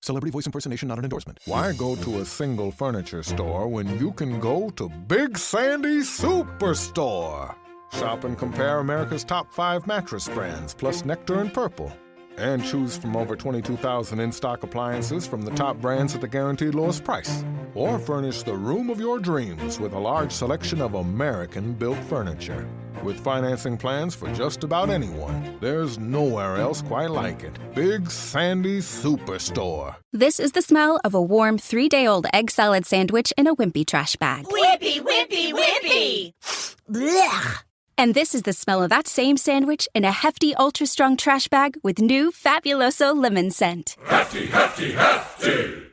Celebrity voice impersonation not an endorsement. Why go to a single furniture store when you can go to Big Sandy Superstore? Shop and compare America's top 5 mattress brands, plus Nectar and Purple. And choose from over 22,000 in-stock appliances from the top brands at the guaranteed lowest price. Or furnish the room of your dreams with a large selection of American-built furniture. With financing plans for just about anyone, there's nowhere else quite like it. Big Sandy Superstore. This is the smell of a warm 3-day-old egg salad sandwich in a wimpy trash bag. Wimpy, wimpy, wimpy! Blech! And this is the smell of that same sandwich in a hefty, ultra-strong trash bag with new Fabuloso lemon scent. Hefty, hefty, hefty!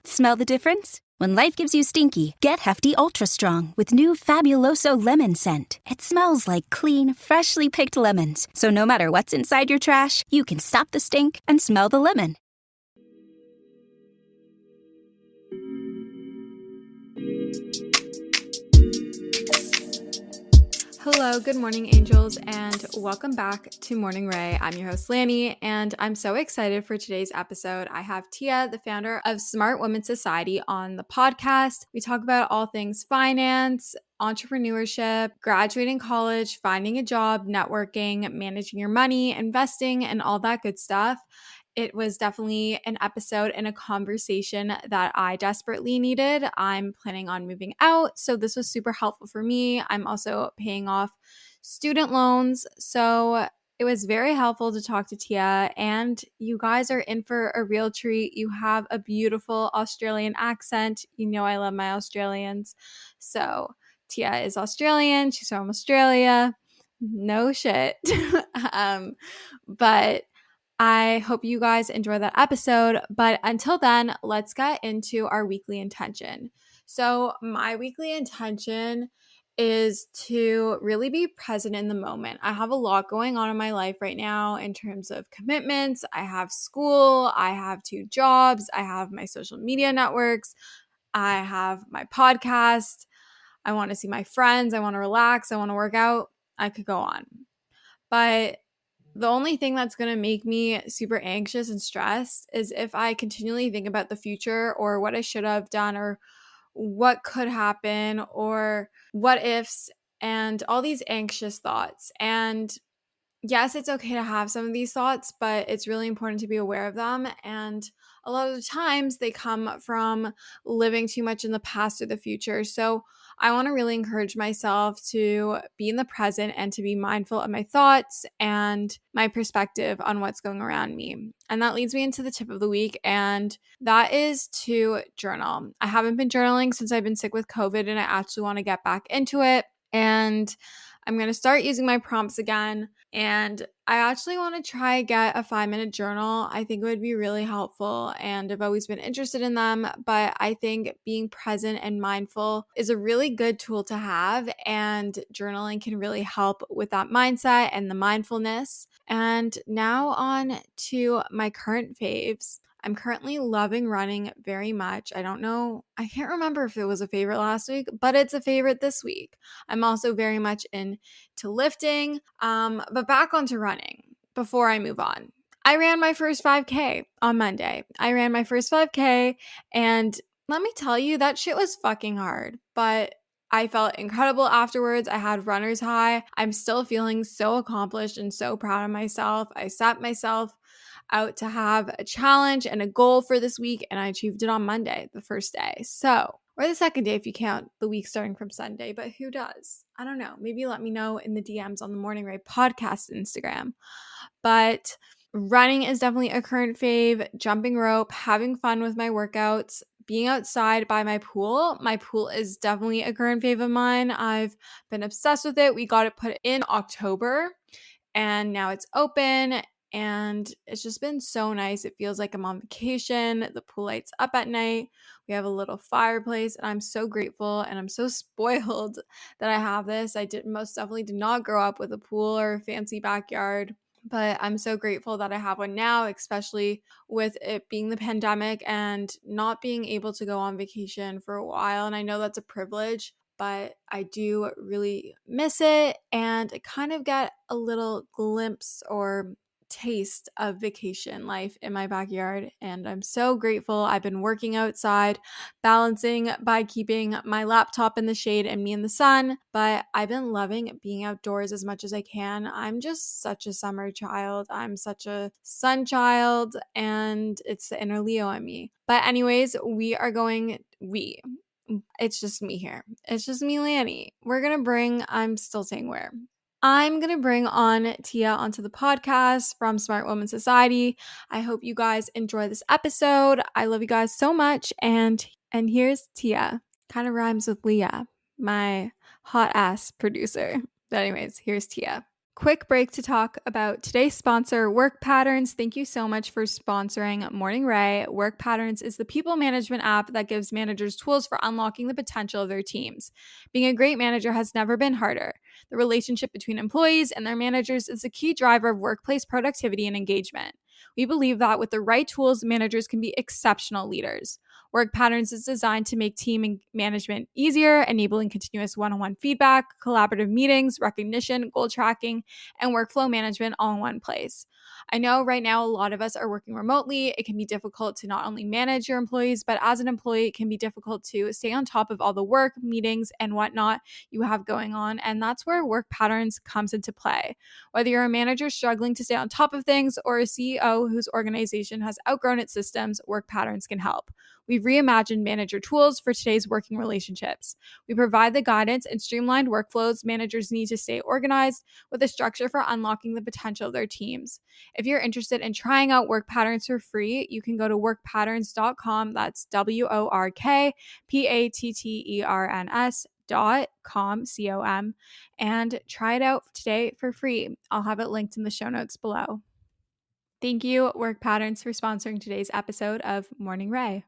Smell the difference? When life gives you stinky, get Hefty Ultra Strong with new Fabuloso lemon scent. It smells like clean, freshly picked lemons. So no matter what's inside your trash, you can stop the stink and smell the lemon. Hello, good morning, angels, and welcome back to Morning Rae. I'm your host, Lani, and I'm so excited for today's episode. I have Téa, the founder of Smart Women Society, on the podcast. We talk about all things finance, entrepreneurship, graduating college, finding a job, networking, managing your money, investing, and all that good stuff. It was definitely an episode and a conversation that I desperately needed. I'm planning on moving out, so this was super helpful for me. I'm also paying off student loans, so it was very helpful to talk to Téa, and you guys are in for a real treat. You have a beautiful Australian accent. You know I love my Australians. So Téa is Australian. She's from Australia. No shit. But I hope you guys enjoy that episode. But until then, let's get into our weekly intention. So my weekly intention is to really be present in the moment. I have a lot going on in my life right now in terms of commitments. I have school, I have 2 jobs, I have my social media networks, I have my podcast, I want to see my friends, I want to relax, I want to work out. I could go on. But the only thing that's going to make me super anxious and stressed is if I continually think about the future or what I should have done or what could happen or what ifs and all these anxious thoughts. And yes, it's okay to have some of these thoughts, but it's really important to be aware of them. And a lot of the times they come from living too much in the past or the future. So I want to really encourage myself to be in the present and to be mindful of my thoughts and my perspective on what's going around me. And that leads me into the tip of the week, and that is to journal. I haven't been journaling since I've been sick with COVID, and I actually want to get back into it. And I'm going to start using my prompts again. And I actually want to try get a 5-minute journal. I think it would be really helpful. And I've always been interested in them. But I think being present and mindful is a really good tool to have. And journaling can really help with that mindset and the mindfulness. And now on to my current faves. I'm currently loving running very much. I can't remember if it was a favorite last week, but it's a favorite this week. I'm also very much into lifting, but back onto running before I move on. I ran my first 5K on Monday. And let me tell you, that shit was fucking hard, but I felt incredible afterwards. I had runner's high. I'm still feeling so accomplished and so proud of myself. I set myself out to have a challenge and a goal for this week, and I achieved it on Monday, the first day. Or the second day if you count the week starting from Sunday, but who does? I don't know. Maybe let me know in the DMs on the Morning Rae podcast Instagram. But running is definitely a current fave, jumping rope, having fun with my workouts, being outside by my pool. My pool is definitely a current fave of mine. I've been obsessed with it. We got it put in October, and now it's open. And it's just been so nice. It feels like I'm on vacation. The pool lights up at night. We have a little fireplace, and I'm so grateful and I'm so spoiled that I have this. Most definitely did not grow up with a pool or a fancy backyard, but I'm so grateful that I have one now, especially with it being the pandemic and not being able to go on vacation for a while. And I know that's a privilege, but I do really miss it, and I kind of get a little glimpse or taste of vacation life in my backyard, and I'm so grateful. I've been working outside, balancing by keeping my laptop in the shade and me in the sun, but I've been loving being outdoors as much as I can. I'm just such a summer child. I'm such a sun child, and it's the inner Leo in me. But anyways, it's just me here. It's just me, Lani. I'm still saying where. I'm going to bring on Téa onto the podcast from Smart Woman Society. I hope you guys enjoy this episode. I love you guys so much. And here's Téa. Kind of rhymes with Lea, my hot ass producer. But anyways, here's Téa. Quick break to talk about today's sponsor, Work Patterns. Thank you so much for sponsoring Morning Rae. Work Patterns is the people management app that gives managers tools for unlocking the potential of their teams. Being a great manager has never been harder. The relationship between employees and their managers is a key driver of workplace productivity and engagement. We believe that with the right tools, managers can be exceptional leaders. Work Patterns is designed to make team management easier, enabling continuous one-on-one feedback, collaborative meetings, recognition, goal tracking, and workflow management all in one place. I know right now a lot of us are working remotely. It can be difficult to not only manage your employees, but as an employee, it can be difficult to stay on top of all the work, meetings, and whatnot you have going on. And that's where Work Patterns comes into play. Whether you're a manager struggling to stay on top of things or a CEO whose organization has outgrown its systems, Work Patterns can help. We've reimagined manager tools for today's working relationships. We provide the guidance and streamlined workflows managers need to stay organized with a structure for unlocking the potential of their teams. If you're interested in trying out Work Patterns for free, you can go to workpatterns.com. That's WORKPATTERNS.com, COM, and try it out today for free. I'll have it linked in the show notes below. Thank you, Work Patterns, for sponsoring today's episode of Morning Rae.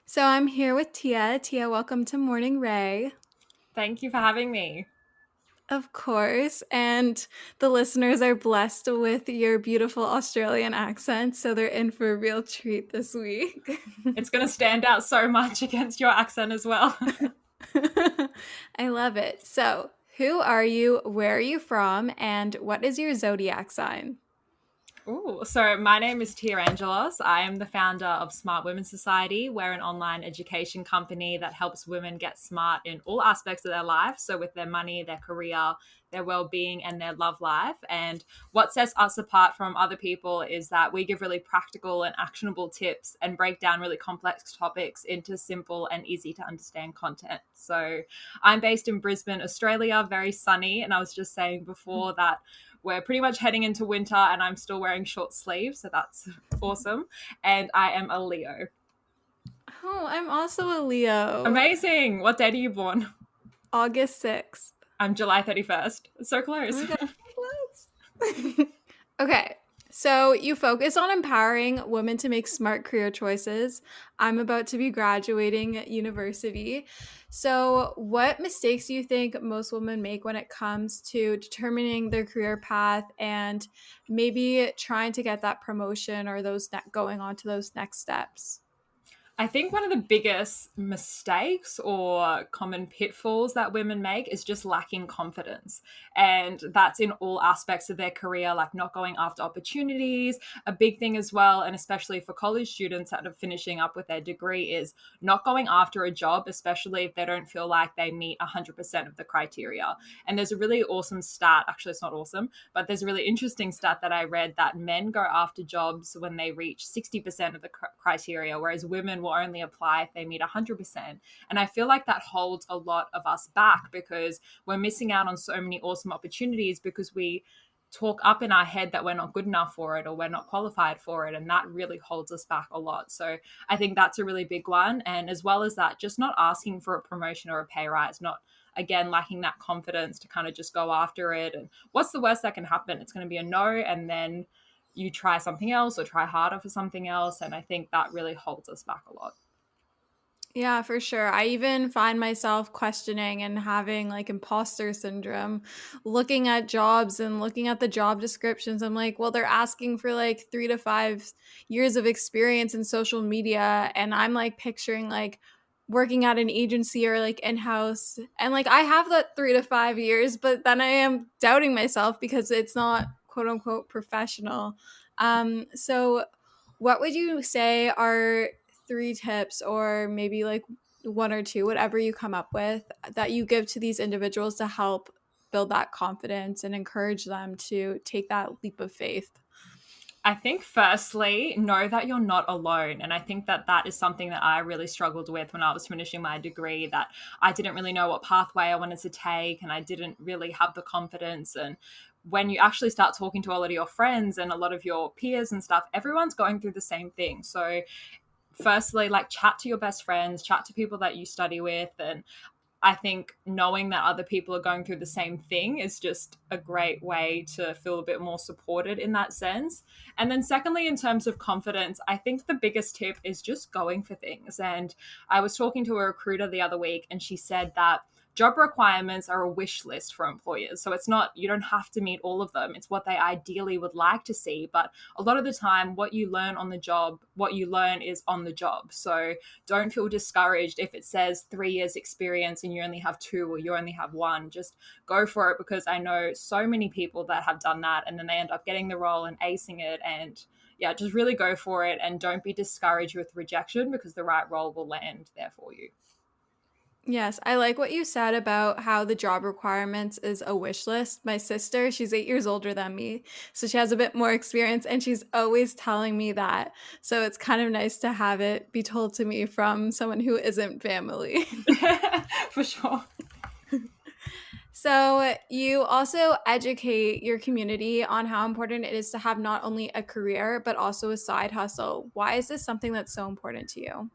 So I'm here with Téa. Téa, welcome to Morning Rae. Thank you for having me. Of course. And the listeners are blessed with your beautiful Australian accent, so they're in for a real treat this week. It's going to stand out so much against your accent as well. I love it. So, who are you? Where are you from? And what is your zodiac sign? So my name is Téa Angelos. I am the founder of Smart Women Society. We're an online education company that helps women get smart in all aspects of their life. So with their money, their career, their well-being, and their love life. And what sets us apart from other people is that we give really practical and actionable tips and break down really complex topics into simple and easy to understand content. So I'm based in Brisbane, Australia, very sunny. And I was just saying before that we're pretty much heading into winter and I'm still wearing short sleeves, so that's awesome. And I am a Leo. Oh, I'm also a Leo. Amazing. What date are you born? August 6th. I'm July 31st. So close. Okay. So you focus on empowering women to make smart career choices. I'm about to be graduating university. So what mistakes do you think most women make when it comes to determining their career path and maybe trying to get that promotion or going on to those next steps? I think one of the biggest mistakes or common pitfalls that women make is just lacking confidence. And that's in all aspects of their career, like not going after opportunities. A big thing as well, and especially for college students that are finishing up with their degree, is not going after a job, especially if they don't feel like they meet 100% of the criteria. And there's a really awesome stat, actually it's not awesome, but there's a really interesting stat that I read that men go after jobs when they reach 60% of the criteria, whereas women will only apply if they meet 100%. And I feel like that holds a lot of us back because we're missing out on so many awesome opportunities because we talk up in our head that we're not good enough for it or we're not qualified for it. And that really holds us back a lot. So I think that's a really big one. And as well as that, just not asking for a promotion or a pay rise, not again, lacking that confidence to kind of just go after it. And what's the worst that can happen? It's going to be a no. And then you try something else or try harder for something else. And I think that really holds us back a lot. Yeah, for sure. I even find myself questioning and having like imposter syndrome, looking at jobs and looking at the job descriptions. I'm like, well, they're asking for like 3 to 5 years of experience in social media. And I'm like picturing like working at an agency or like in-house, and like I have that 3 to 5 years, but then I am doubting myself because it's not quote unquote professional. So what would you say are 3 tips, or maybe like 1 or 2, whatever you come up with, that you give to these individuals to help build that confidence and encourage them to take that leap of faith? I think firstly, know that you're not alone. And I think that that is something that I really struggled with when I was finishing my degree, that I didn't really know what pathway I wanted to take and I didn't really have the confidence. And when you actually start talking to a lot of your friends and a lot of your peers and stuff, everyone's going through the same thing. So firstly, like chat to your best friends, chat to people that you study with, and I think knowing that other people are going through the same thing is just a great way to feel a bit more supported in that sense. And then secondly, in terms of confidence, I think the biggest tip is just going for things. And I was talking to a recruiter the other week and she said that job requirements are a wish list for employers. So it's not, you don't have to meet all of them. It's what they ideally would like to see. But a lot of the time, what you learn on the job, what you learn is on the job. So don't feel discouraged if it says 3 years experience and you only have 2 or you only have 1. Just go for it, because I know so many people that have done that and then they end up getting the role and acing it. And yeah, just really go for it and don't be discouraged with rejection, because the right role will land there for you. Yes, I like what you said about how the job requirements is a wish list. My sister, she's 8 years older than me, so she has a bit more experience, and she's always telling me that. So it's kind of nice to have it be told to me from someone who isn't family. For sure. So you also educate your community on how important it is to have not only a career, but also a side hustle. Why is this something that's so important to you?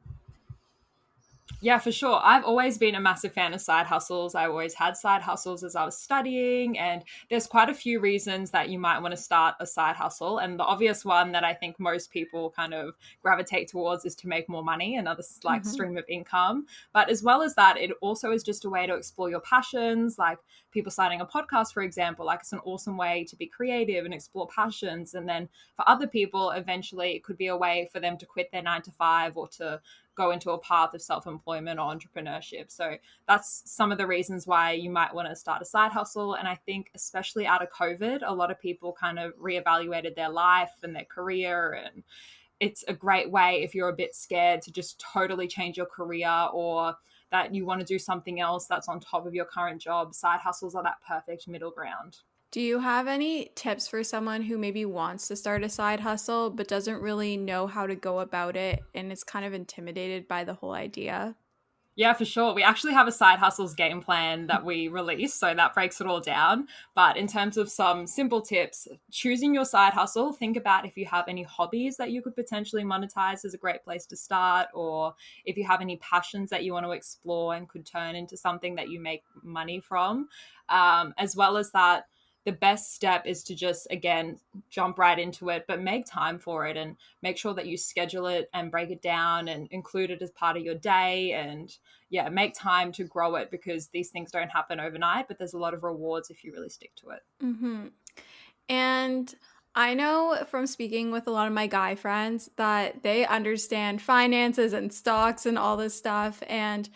Yeah, for sure. I've always been a massive fan of side hustles. I always had side hustles as I was studying, and there's quite a few reasons that you might want to start a side hustle. And the obvious one that I think most people kind of gravitate towards is to make more money, another like stream of income. But as well as that, it also is just a way to explore your passions, like people starting a podcast, for example. Like, it's an awesome way to be creative and explore passions. And then for other people, eventually it could be a way for them to quit their 9 to 5 or to go into a path of self-employment or entrepreneurship. So that's some of the reasons why you might want to start a side hustle. And I think especially out of COVID, a lot of people kind of reevaluated their life and their career. And it's a great way, if you're a bit scared, to just totally change your career, or that you want to do something else that's on top of your current job. Side hustles are that perfect middle ground. Do you have any tips for someone who maybe wants to start a side hustle but doesn't really know how to go about it and is kind of intimidated by the whole idea? Yeah, for sure. We actually have a side hustles game plan that we release, so that breaks it all down. But in terms of some simple tips, choosing your side hustle, think about if you have any hobbies that you could potentially monetize is a great place to start, or if you have any passions that you want to explore and could turn into something that you make money from. As well as that, the best step is to just, again, jump right into it, but make time for it and make sure that you schedule it and break it down and include it as part of your day. And yeah, make time to grow it, because these things don't happen overnight, but there's a lot of rewards if you really stick to it. Mm-hmm. And I know from speaking with a lot of my guy friends that they understand finances and stocks and all this stuff. And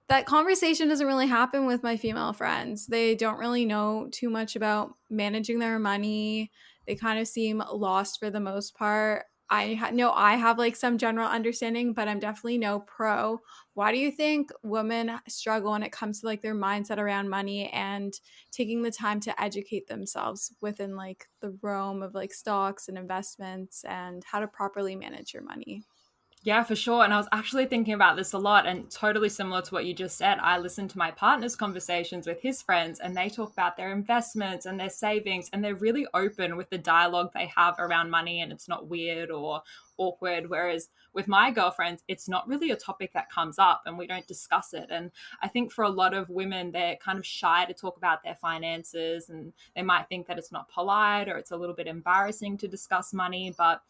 that conversation doesn't really happen with my female friends. They don't really know too much about managing their money. They kind of seem lost for the most part. I know I have like some general understanding, but I'm definitely no pro. Why do you think women struggle when it comes to like their mindset around money and taking the time to educate themselves within like the realm of like stocks and investments and how to properly manage your money? Yeah, for sure. And I was actually thinking about this a lot, and totally similar to what you just said. I listen to my partner's conversations with his friends, and they talk about their investments and their savings, and they're really open with the dialogue they have around money, and it's not weird or awkward. Whereas with my girlfriends, it's not really a topic that comes up and we don't discuss it. And I think for a lot of women, they're kind of shy to talk about their finances, and they might think that it's not polite or it's a little bit embarrassing to discuss money. But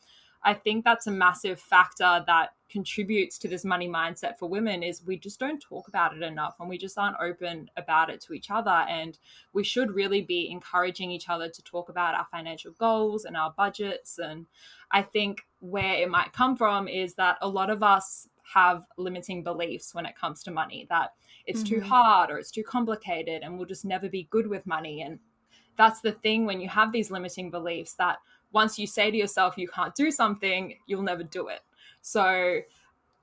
I think that's a massive factor that contributes to this money mindset for women is we just don't talk about it enough, and we just aren't open about it to each other. And we should really be encouraging each other to talk about our financial goals and our budgets. And I think where it might come from is that a lot of us have limiting beliefs when it comes to money, that it's too hard or it's too complicated and we'll just never be good with money. And that's the thing when you have these limiting beliefs, that once you say to yourself you can't do something, you'll never do it. So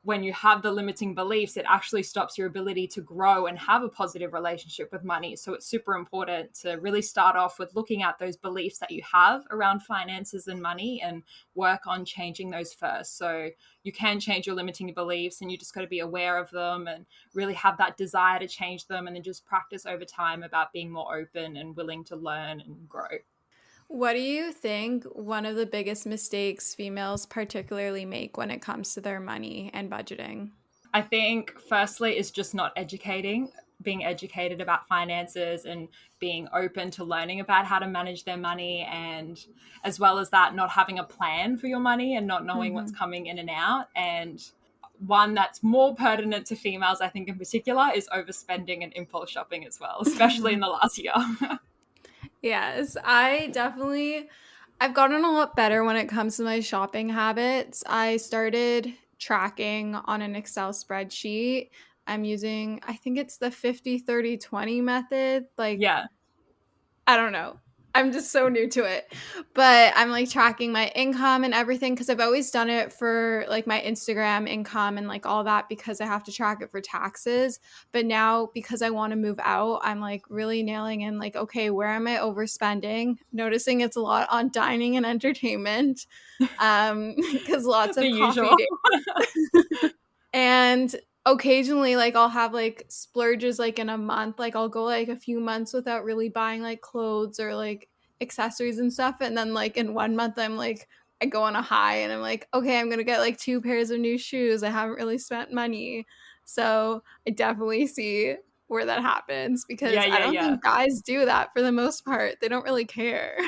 when you have the limiting beliefs, it actually stops your ability to grow and have a positive relationship with money. So it's super important to really start off with looking at those beliefs that you have around finances and money and work on changing those first. So you can change your limiting beliefs, and you just got to be aware of them and really have that desire to change them, and then just practice over time about being more open and willing to learn and grow. What do you think one of the biggest mistakes females particularly make when it comes to their money and budgeting? I think firstly is just not being educated about finances and being open to learning about how to manage their money, and as well as that, not having a plan for your money and not knowing what's coming in and out. And one that's more pertinent to females, I think in particular, is overspending and impulse shopping as well, especially in the last year. Yes, I've gotten a lot better when it comes to my shopping habits. I started tracking on an Excel spreadsheet. I'm using, I think it's the 50/30/20 method. Like, Yeah. I don't know. I'm just so new to it. But I'm like tracking my income and everything, because I've always done it for like my Instagram income and like all that, because I have to track it for taxes. But now, because I want to move out, I'm like really nailing in like, okay, where am I overspending? Noticing it's a lot on dining and entertainment, because lots of The coffee usual. dates. And occasionally, like, I'll have like splurges like in a month. Like, I'll go like a few months without really buying like clothes or like accessories and stuff, and then like in 1 month I'm like, I go on a high and I'm like, okay, I'm gonna get like 2 pairs of new shoes. I haven't really spent money. So I definitely see where that happens, because I don't think guys do that for the most part. They don't really care.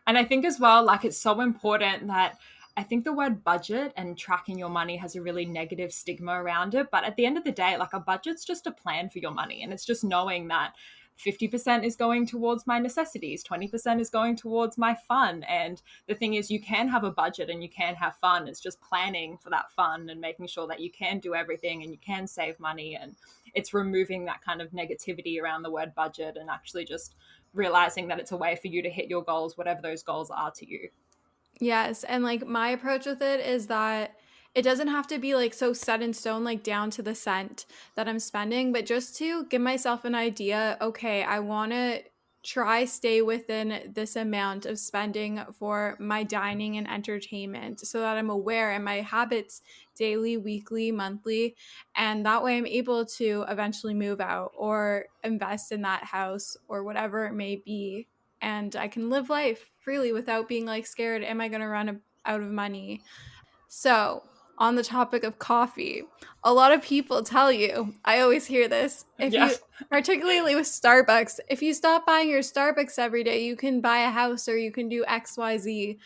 And I think as well, like, it's so important that I think the word budget and tracking your money has a really negative stigma around it. But at the end of the day, like, a budget's just a plan for your money. And it's just knowing that 50% is going towards my necessities, 20% is going towards my fun. And the thing is, you can have a budget and you can have fun. It's just planning for that fun and making sure that you can do everything and you can save money. And it's removing that kind of negativity around the word budget and actually just realizing that it's a way for you to hit your goals, whatever those goals are to you. Yes, and like my approach with it is that it doesn't have to be like so set in stone, like down to the cent that I'm spending, but just to give myself an idea, okay, I want to try stay within this amount of spending for my dining and entertainment, so that I'm aware in my habits daily, weekly, monthly, and that way I'm able to eventually move out or invest in that house or whatever it may be, and I can live life freely without being like scared, am I going to run out of money? So, on the topic of coffee, a lot of people tell you, I always hear this, if you, particularly with Starbucks, if you stop buying your Starbucks every day, you can buy a house or you can do XYZ.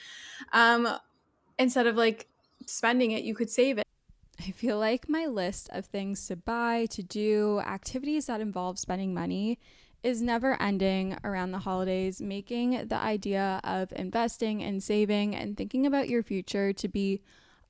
Instead of like spending it, you could save it. I feel like my list of things to buy, to do, activities that involve spending money is never ending around the holidays, making the idea of investing and saving and thinking about your future to be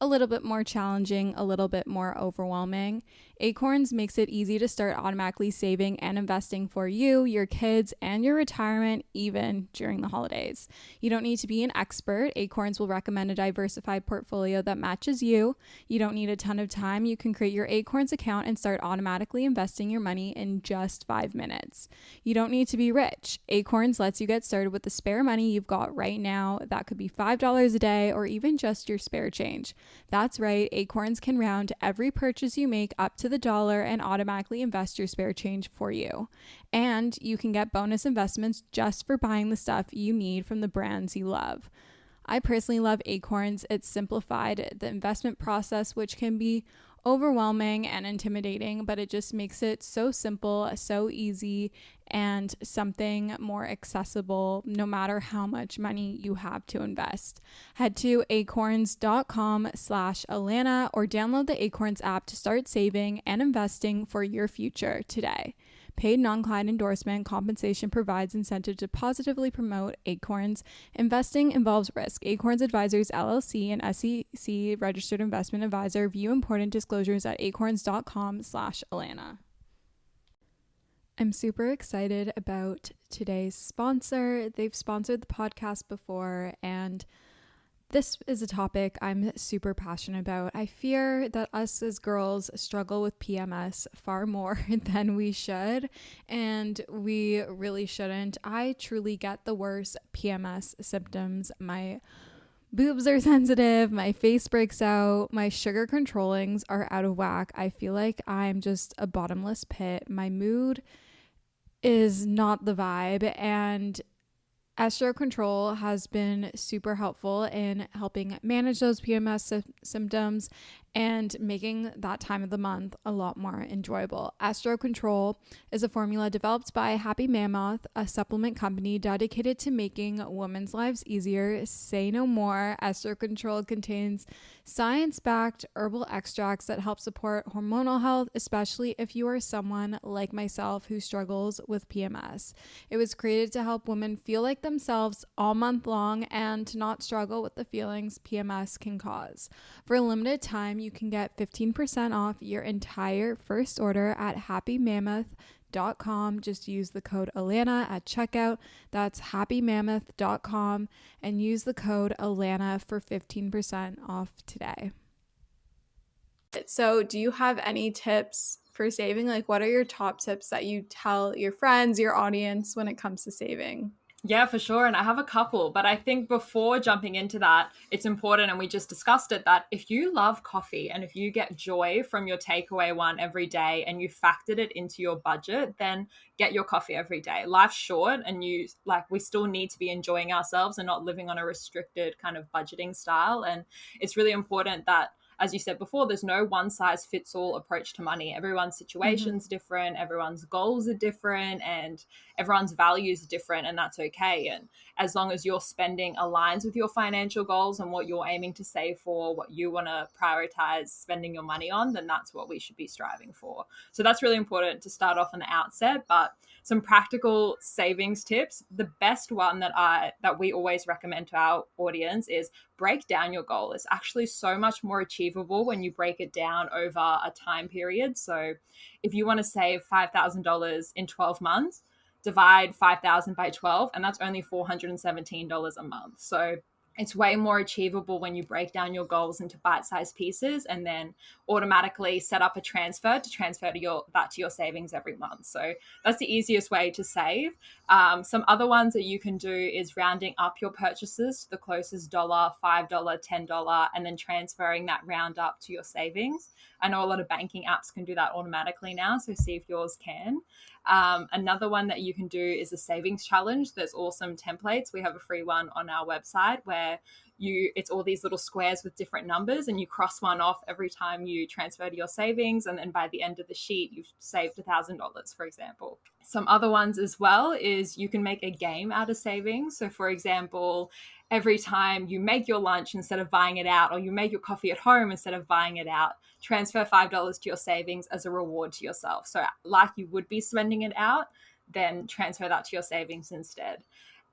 a little bit more challenging, a little bit more overwhelming. Acorns makes it easy to start automatically saving and investing for you, your kids, and your retirement, even during the holidays. You don't need to be an expert. Acorns will recommend a diversified portfolio that matches you. You don't need a ton of time. You can create your Acorns account and start automatically investing your money in just 5 minutes. You don't need to be rich. Acorns lets you get started with the spare money you've got right now. That could be $5 a day or even just your spare change. That's right, Acorns can round every purchase you make up to the dollar and automatically invest your spare change for you. And you can get bonus investments just for buying the stuff you need from the brands you love. I personally love Acorns. It's simplified the investment process, which can be overwhelming and intimidating, but it just makes it so simple, so easy, and something more accessible no matter how much money you have to invest. Head to acorns.com/Alana or download the Acorns app to start saving and investing for your future today. Paid non-client endorsement compensation provides incentive to positively promote Acorns. Investing involves risk. Acorns Advisors LLC and SEC registered investment advisor. View important disclosures at acorns.com/Alana. I'm super excited about today's sponsor. They've sponsored the podcast before, and this is a topic I'm super passionate about. I fear that us as girls struggle with PMS far more than we should, and we really shouldn't. I truly get the worst PMS symptoms. My boobs are sensitive, my face breaks out, my sugar controllings are out of whack. I feel like I'm just a bottomless pit. My mood is not the vibe, and Estro Control has been super helpful in helping manage those PMS symptoms and making that time of the month a lot more enjoyable. Estro Control is a formula developed by Happy Mammoth, a supplement company dedicated to making women's lives easier. Say no more. Estro Control contains science-backed herbal extracts that help support hormonal health, especially if you are someone like myself who struggles with PMS. It was created to help women feel like themselves all month long and to not struggle with the feelings PMS can cause. For a limited time, you can get 15% off your entire first order at happymammoth.com. Just use the code Alana at checkout. That's happymammoth.com and use the code Alana for 15% off today. So, do you have any tips for saving? Like, what are your top tips that you tell your friends, your audience when it comes to saving? Yeah, for sure. And I have a couple, but I think before jumping into that, it's important, and we just discussed it, that if you love coffee and if you get joy from your takeaway one every day and you factored it into your budget, then get your coffee every day. Life's short, and we still need to be enjoying ourselves and not living on a restricted kind of budgeting style. And it's really important that, as you said before, there's no one size fits all approach to money. Everyone's situation's different, everyone's goals are different, and everyone's values are different, and that's okay. And as long as your spending aligns with your financial goals and what you're aiming to save for, what you want to prioritize spending your money on, then that's what we should be striving for. So that's really important to start off on the outset. But some practical savings tips. The best one that we always recommend to our audience is break down your goal. It's actually so much more achievable when you break it down over a time period. So if you want to save $5,000 in 12 months, divide 5,000 by 12, and that's only $417 a month. So it's way more achievable when you break down your goals into bite-sized pieces and then automatically set up a transfer to your savings every month. So that's the easiest way to save. Some other ones that you can do is rounding up your purchases to the closest dollar, $5, $10, and then transferring that round up to your savings. I know a lot of banking apps can do that automatically now, so see if yours can. Another one that you can do is a savings challenge. There's awesome templates. We have a free one on our website where it's all these little squares with different numbers, and you cross one off every time you transfer to your savings. And then by the end of the sheet, you've saved $1,000, for example. Some other ones as well is you can make a game out of savings. So for example, every time you make your lunch instead of buying it out, or you make your coffee at home instead of buying it out, transfer $5 to your savings as a reward to yourself. So like you would be spending it out, then transfer that to your savings instead.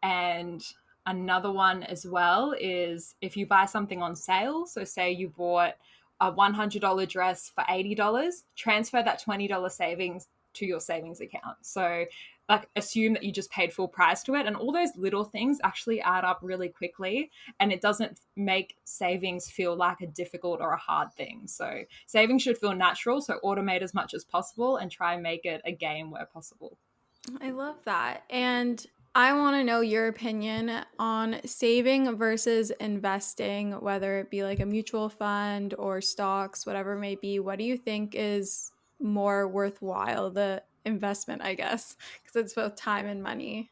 And another one as well is if you buy something on sale, so say you bought a $100 dress for $80, transfer that $20 savings to your savings account. So like assume that you just paid full price to it, and all those little things actually add up really quickly, and it doesn't make savings feel like a difficult or a hard thing. So savings should feel natural, so automate as much as possible and try and make it a game where possible. I love that. And I want to know your opinion on saving versus investing, whether it be like a mutual fund or stocks, whatever it may be. What do you think is more worthwhile, the investment, I guess, because it's both time and money?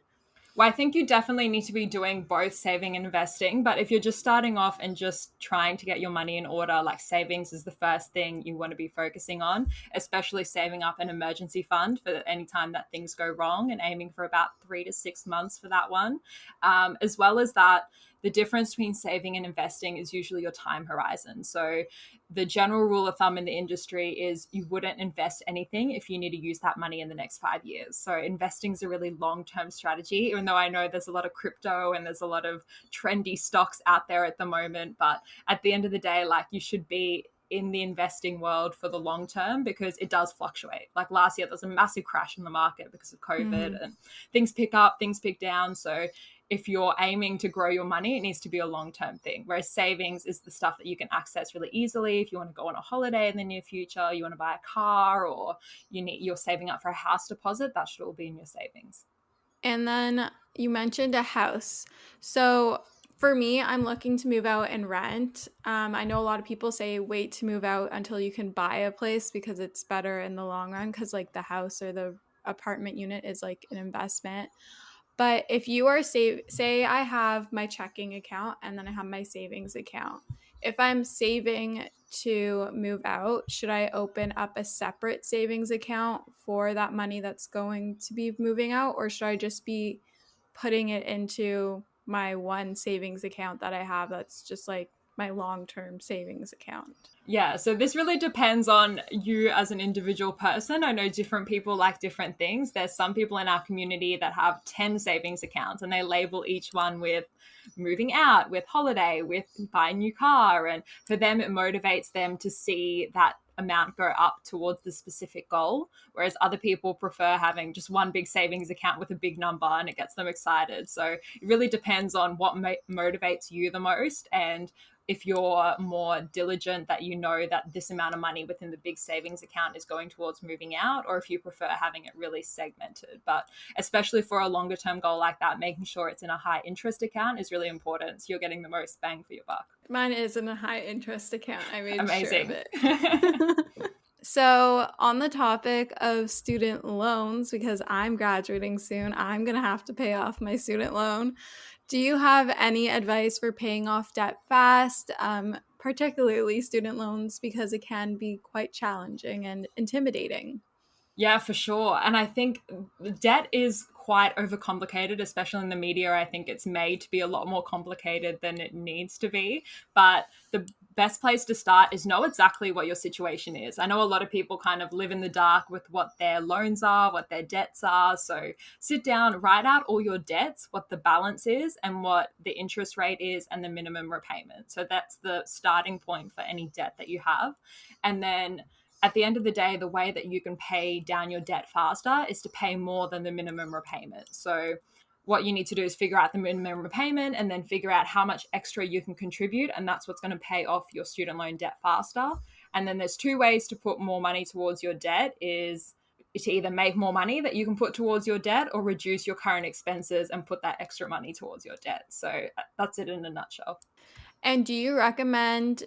Well, I think you definitely need to be doing both saving and investing. But if you're just starting off and just trying to get your money in order, like savings is the first thing you want to be focusing on, especially saving up an emergency fund for any time that things go wrong and aiming for about 3 to 6 months for that one. As well as that, the difference between saving and investing is usually your time horizon. So the general rule of thumb in the industry is you wouldn't invest anything if you need to use that money in the next 5 years. So investing is a really long-term strategy, even though I know there's a lot of crypto and there's a lot of trendy stocks out there at the moment. But at the end of the day, like, you should be in the investing world for the long term, because it does fluctuate. Like last year, there was a massive crash in the market because of COVID, and things pick up, things pick down. So if you're aiming to grow your money, it needs to be a long-term thing. Whereas savings is the stuff that you can access really easily. If you want to go on a holiday in the near future, you want to buy a car, or you're saving up for a house deposit, that should all be in your savings. And then you mentioned a house. So for me, I'm looking to move out and rent. I know a lot of people say wait to move out until you can buy a place because it's better in the long run, because like the house or the apartment unit is like an investment. But if you are say I have my checking account and then I have my savings account. If I'm saving to move out, should I open up a separate savings account for that money that's going to be moving out? Or should I just be putting it into my one savings account that I have that's just like my long-term savings account? Yeah, so this really depends on you as an individual person. I know different people like different things. There's some people in our community that have 10 savings accounts, and they label each one with moving out, with holiday, with buy a new car. And for them, it motivates them to see that amount go up towards the specific goal, whereas other people prefer having just one big savings account with a big number, and it gets them excited. So it really depends on what motivates you the most, and if you're more diligent that you know that this amount of money within the big savings account is going towards moving out, or if you prefer having it really segmented. But especially for a longer term goal like that, making sure it's in a high interest account is really important, so you're getting the most bang for your buck. Mine is in a high interest account. I made Amazing. sure of it. So on the topic of student loans, because I'm graduating soon, I'm going to have to pay off my student loan. Do you have any advice for paying off debt fast, particularly student loans, because it can be quite challenging and intimidating? Yeah, for sure. And I think debt is quite overcomplicated, especially in the media. I think it's made to be a lot more complicated than it needs to be. But the best place to start is know exactly what your situation is. I know a lot of people kind of live in the dark with what their loans are, what their debts are. So sit down, write out all your debts, what the balance is and what the interest rate is and the minimum repayment. So that's the starting point for any debt that you have. And then at the end of the day, the way that you can pay down your debt faster is to pay more than the minimum repayment. So what you need to do is figure out the minimum repayment and then figure out how much extra you can contribute. And that's what's going to pay off your student loan debt faster. And then there's two ways to put more money towards your debt is to either make more money that you can put towards your debt or reduce your current expenses and put that extra money towards your debt. So that's it in a nutshell. And do you recommend,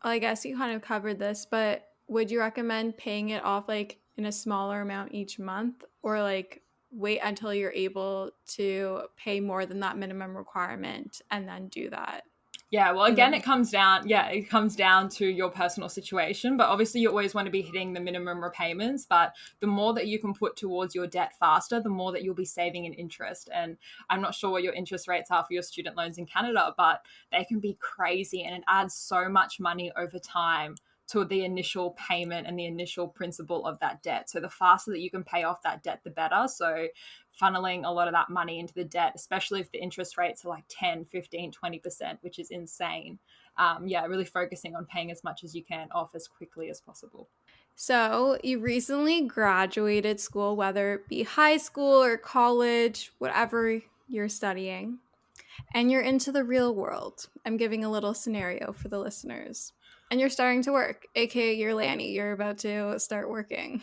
I guess you kind of covered this, but would you recommend paying it off like in a smaller amount each month, or like wait until you're able to pay more than that minimum requirement and then do that? Yeah, well, again, it comes down to your personal situation, but obviously you always want to be hitting the minimum repayments, but the more that you can put towards your debt faster, the more that you'll be saving in interest. And I'm not sure what your interest rates are for your student loans in Canada, but they can be crazy, and it adds so much money over time to the initial payment and the initial principal of that debt. So the faster that you can pay off that debt, the better. So funneling a lot of that money into the debt, especially if the interest rates are like 10, 15, 20%, which is insane. Really focusing on paying as much as you can off as quickly as possible. So you recently graduated school, whether it be high school or college, whatever you're studying, and you're into the real world. I'm giving a little scenario for the listeners. And you're starting to work, aka you're Lani. You're about to start working.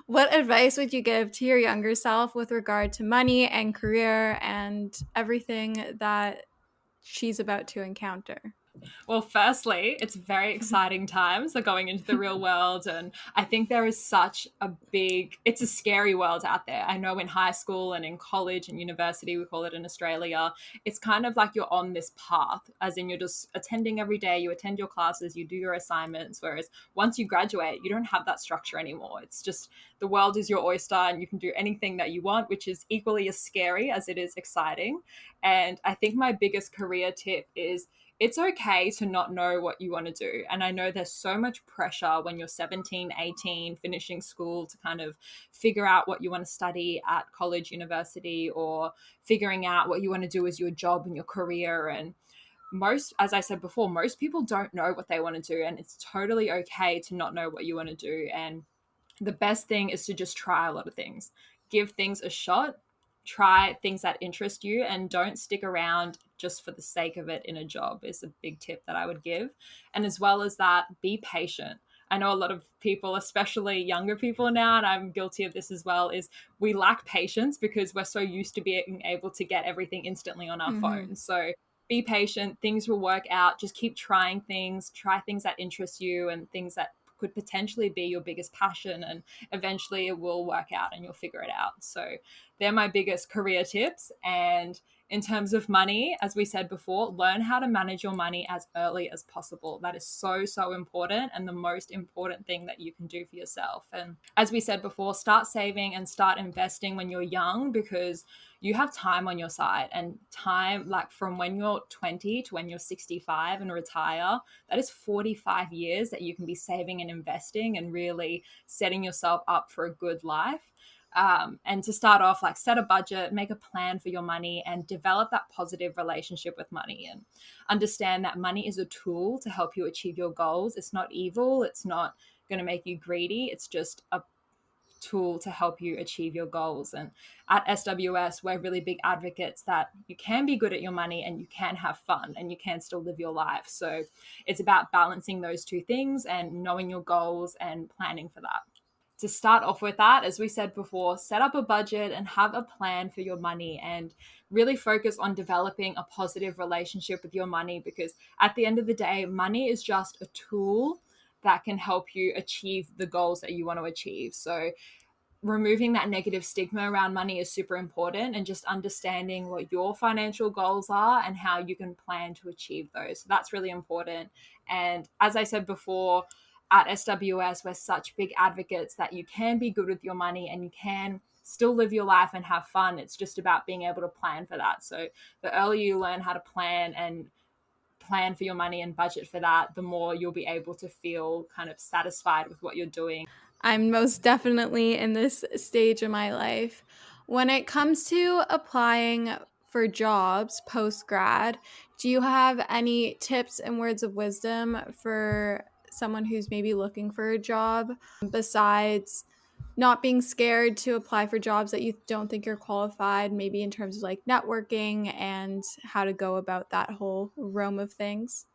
What advice would you give to your younger self with regard to money and career and everything that she's about to encounter? Well, firstly, it's very exciting times. They're going into the real world. And I think there is such a it's a scary world out there. I know in high school and in college and university, we call it in Australia, it's kind of like you're on this path, as in you're just attending every day, you attend your classes, you do your assignments. Whereas once you graduate, you don't have that structure anymore. It's just the world is your oyster and you can do anything that you want, which is equally as scary as it is exciting. And I think my biggest career tip is it's okay to not know what you want to do. And I know there's so much pressure when you're 17, 18, finishing school to kind of figure out what you want to study at college, university, or figuring out what you want to do as your job and your career. And as I said before, most people don't know what they want to do. And it's totally okay to not know what you want to do. And the best thing is to just try a lot of things. Give things a shot, try things that interest you, and don't stick around just for the sake of it in a job is a big tip that I would give. And as well as that, be patient. I know a lot of people, especially younger people now, and I'm guilty of this as well, is we lack patience because we're so used to being able to get everything instantly on our phone. So be patient, things will work out. Just keep trying things, try things that interest you and things that could potentially be your biggest passion, and eventually it will work out and you'll figure it out. So they're my biggest career tips. And in terms of money, as we said before, learn how to manage your money as early as possible. That is so, so important and the most important thing that you can do for yourself. And as we said before, start saving and start investing when you're young, because you have time on your side, and time like from when you're 20 to when you're 65 and retire, that is 45 years that you can be saving and investing and really setting yourself up for a good life. And to start off, like, set a budget, make a plan for your money, and develop that positive relationship with money, and understand that money is a tool to help you achieve your goals. It's not evil. It's not going to make you greedy. It's just a tool to help you achieve your goals. And at SWS, we're really big advocates that you can be good at your money and you can have fun and you can still live your life. So it's about balancing those two things and knowing your goals and planning for that. To start off with that, as we said before, set up a budget and have a plan for your money, and really focus on developing a positive relationship with your money, because at the end of the day, money is just a tool that can help you achieve the goals that you want to achieve. So removing that negative stigma around money is super important, and just understanding what your financial goals are and how you can plan to achieve those. So that's really important. And as I said before, at SWS, we're such big advocates that you can be good with your money and you can still live your life and have fun. It's just about being able to plan for that. So the earlier you learn how to plan for your money and budget for that, the more you'll be able to feel kind of satisfied with what you're doing. I'm most definitely in this stage of my life. When it comes to applying for jobs post grad, do you have any tips and words of wisdom for someone who's maybe looking for a job, besides not being scared to apply for jobs that you don't think you're qualified, maybe in terms of like networking and how to go about that whole realm of things?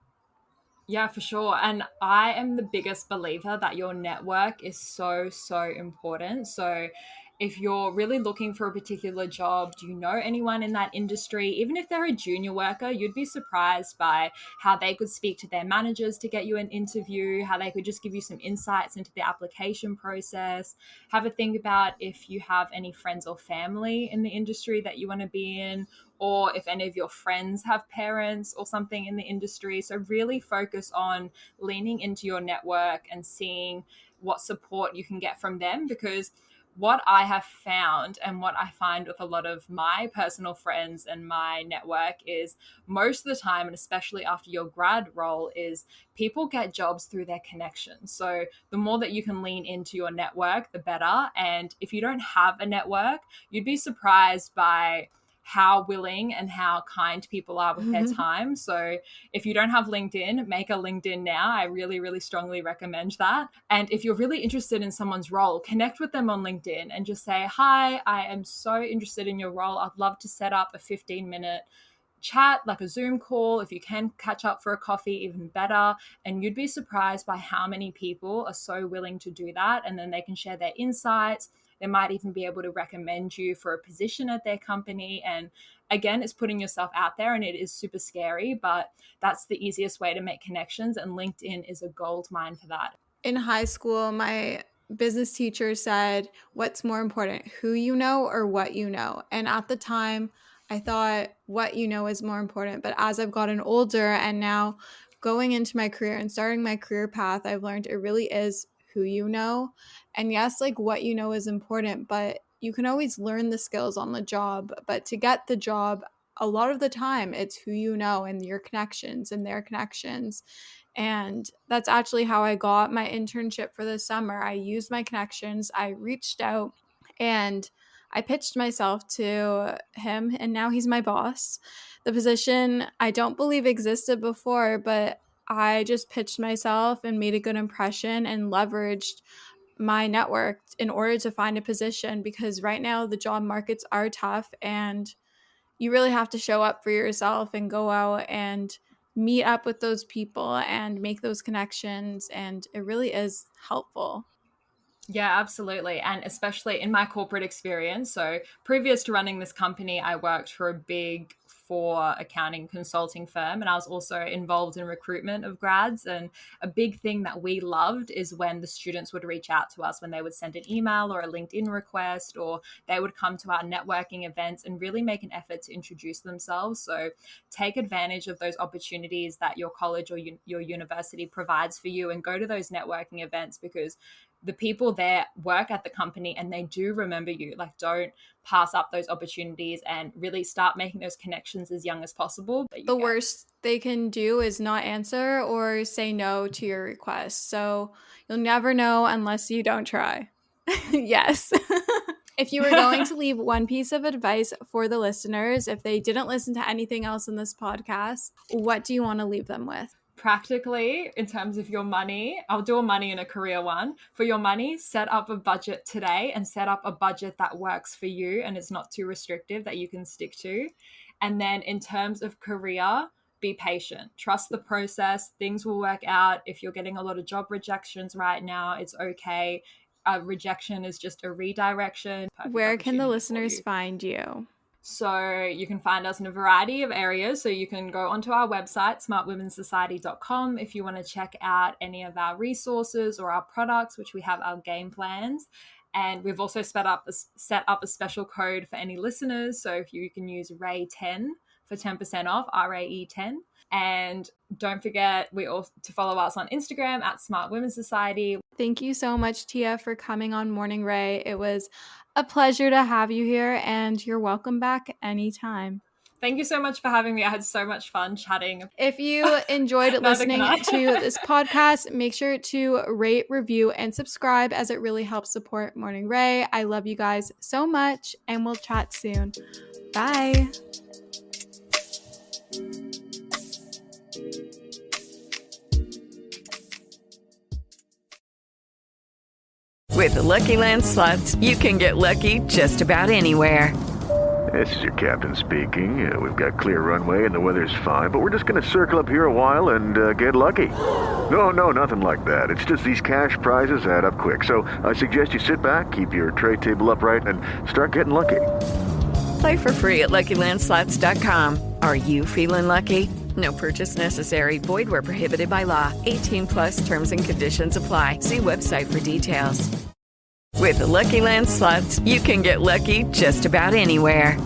Yeah, for sure. And I am the biggest believer that your network is so, so important. So if you're really looking for a particular job, do you know anyone in that industry? Even if they're a junior worker, you'd be surprised by how they could speak to their managers to get you an interview, how they could just give you some insights into the application process. Have a think about if you have any friends or family in the industry that you want to be in, or if any of your friends have parents or something in the industry. So really focus on leaning into your network and seeing what support you can get from them, because what I have found and what I find with a lot of my personal friends and my network is most of the time, and especially after your grad role, is people get jobs through their connections. So the more that you can lean into your network, the better. And if you don't have a network, you'd be surprised by how willing and how kind people are with their time. So if you don't have LinkedIn, make a LinkedIn now. I really, really strongly recommend that. And if you're really interested in someone's role, connect with them on LinkedIn and just say, hi, I am so interested in your role. I'd love to set up a 15-minute chat, like a Zoom call. If you can catch up for a coffee, even better. And you'd be surprised by how many people are so willing to do that. And then they can share their insights. They might even be able to recommend you for a position at their company. And again, it's putting yourself out there, and it is super scary, but that's the easiest way to make connections. And LinkedIn is a gold mine for that. In high school, my business teacher said, what's more important, who you know or what you know? And at the time, I thought what you know is more important. But as I've gotten older and now going into my career and starting my career path, I've learned it really is who you know. And yes, like what you know is important, but you can always learn the skills on the job. But to get the job, a lot of the time, it's who you know and your connections and their connections. And that's actually how I got my internship for the summer. I used my connections. I reached out and I pitched myself to him, and now he's my boss. The position I don't believe existed before, but I just pitched myself and made a good impression and leveraged my network in order to find a position, because right now the job markets are tough and you really have to show up for yourself and go out and meet up with those people and make those connections. And it really is helpful. Yeah, absolutely. And especially in my corporate experience. So previous to running this company, I worked for a big four accounting consulting firm, and I was also involved in recruitment of grads. And a big thing that we loved is when the students would reach out to us, when they would send an email or a LinkedIn request, or they would come to our networking events and really make an effort to introduce themselves. So take advantage of those opportunities that your college or your university provides for you, and go to those networking events, because the people there work at the company and they do remember you. Like, don't pass up those opportunities and really start making those connections as young as possible. The worst they can do is not answer or say no to your request. So you'll never know unless you don't try. Yes. If you were going to leave one piece of advice for the listeners, if they didn't listen to anything else in this podcast, what do you want to leave them with? Practically, in terms of your money, I'll do a money and a career one. For your money, set up a budget today, and set up a budget that works for you and is not too restrictive, that you can stick to. And then in terms of career, be patient. Trust the process. Things will work out. If you're getting a lot of job rejections right now, it's okay. A rejection is just a redirection. Where can the listeners find you? So you can find us in a variety of areas. So you can go onto our website, smartwomensociety.com, if you want to check out any of our resources or our products, which we have our game plans. And we've also set up a special code for any listeners. So if you can use RAE10 for 10% off, RAE10. And don't forget, to follow us on Instagram at Smart Women's Society. Thank you so much, Téa, for coming on Morning Rae. It was a pleasure to have you here, and you're welcome back anytime. Thank you so much for having me. I had so much fun chatting. If you enjoyed listening to this podcast, make sure to rate, review, and subscribe, as it really helps support Morning Rae. I love you guys so much, and we'll chat soon. Bye. With the Lucky Land Slots, you can get lucky just about anywhere. This is your captain speaking. We've got clear runway and the weather's fine, but we're just going to circle up here a while and get lucky. No, nothing like that. It's just these cash prizes add up quick. So I suggest you sit back, keep your tray table upright, and start getting lucky. Play for free at LuckyLandSlots.com. Are you feeling lucky? No purchase necessary. Void where prohibited by law. 18+ terms and conditions apply. See website for details. With the Lucky Land Slots, you can get lucky just about anywhere.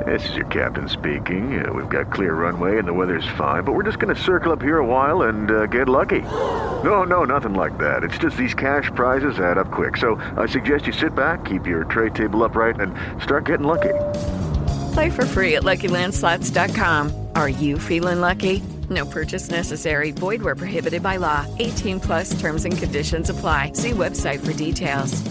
This is your captain speaking. We've got clear runway and the weather's fine, but we're just going to circle up here a while and get lucky. No, nothing like that. It's just these cash prizes add up quick. So I suggest you sit back, keep your tray table upright, and start getting lucky. Play for free at LuckyLandSlots.com. Are you feeling lucky? No purchase necessary. Void where prohibited by law. 18+ terms and conditions apply. See website for details.